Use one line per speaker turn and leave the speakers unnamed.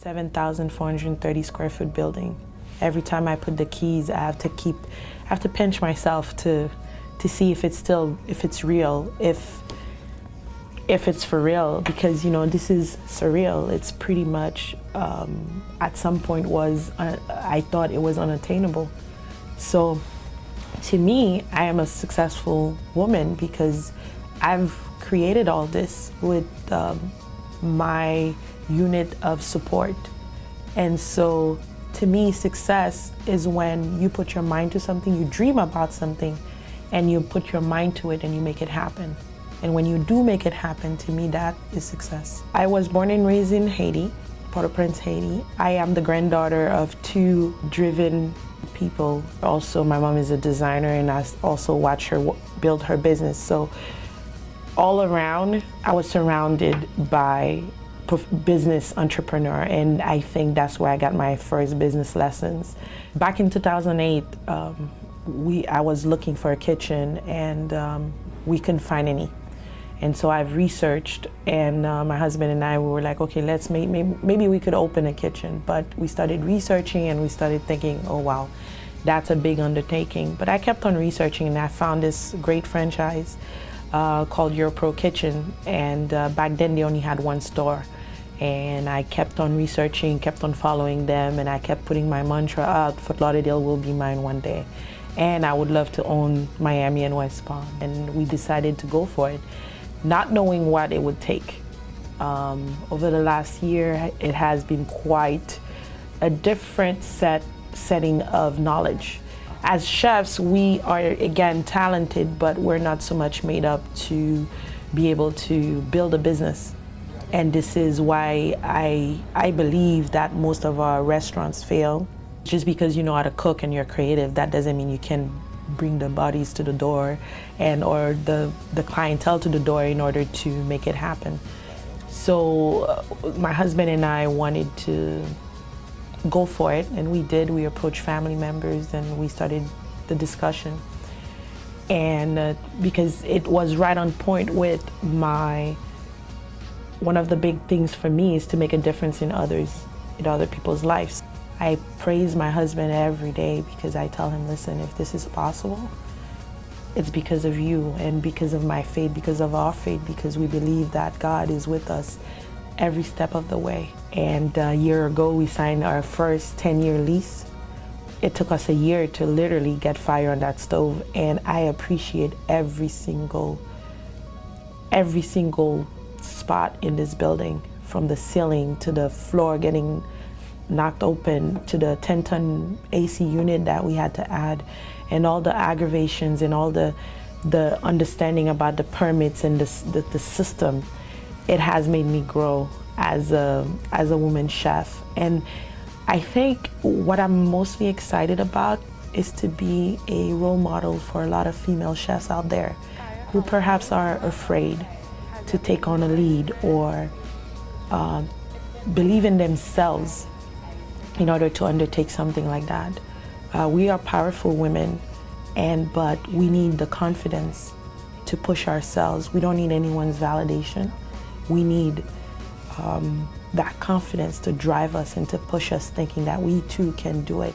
7,430 square foot building. Every time I put the keys, I have to pinch myself to see if it's real, if it's for real, because this is surreal. It's pretty much at some point I thought it was unattainable. So to me, I am a successful woman because I've created all this with my unit of support. And so to me, success is when you put your mind to something, you dream about something, and you put your mind to it and you make it happen. And when you do make it happen, to me, that is success. I was born and raised in Haiti, Port-au-Prince, Haiti. I am the granddaughter of two driven people. Also, my mom is a designer, and I also watch her build her business. So all around, I was surrounded by business entrepreneur, and I think that's where I got my first business lessons. Back in 2008, I was looking for a kitchen, and we couldn't find any. And so I've researched, and my husband and I, we were like, okay, let's maybe we could open a kitchen. But we started researching, and we started thinking, oh wow, that's a big undertaking. But I kept on researching, and I found this great franchise called Your Pro Kitchen, and back then they only had one store. And I kept on researching, kept on following them, and I kept putting my mantra out, Fort Lauderdale will be mine one day. And I would love to own Miami and West Palm. And we decided to go for it, not knowing what it would take. Over the last year, it has been quite a different setting of knowledge. As chefs, we are, again, talented, but we're not so much made up to be able to build a business. And this is why I believe that most of our restaurants fail. Just because you know how to cook and you're creative, that doesn't mean you can bring the bodies to the door or the clientele to the door in order to make it happen. So my husband and I wanted to go for it, and we did. We approached family members and we started the discussion. And because it was right on point with one of the big things for me is to make a difference in other people's lives. I praise my husband every day because I tell him, listen, if this is possible, it's because of you and because of my faith, because of our faith, because we believe that God is with us every step of the way. And a year ago, we signed our first 10-year lease. It took us a year to literally get fire on that stove, and I appreciate every single spot in this building, from the ceiling to the floor getting knocked open to the 10-ton AC unit that we had to add, and all the aggravations and all the understanding about the permits and the system. It has made me grow as a woman chef. And I think what I'm mostly excited about is to be a role model for a lot of female chefs out there who perhaps are afraid to take on a lead or believe in themselves in order to undertake something like that. We are powerful women, but we need the confidence to push ourselves. We don't need anyone's validation. We need that confidence to drive us and to push us, thinking that we too can do it.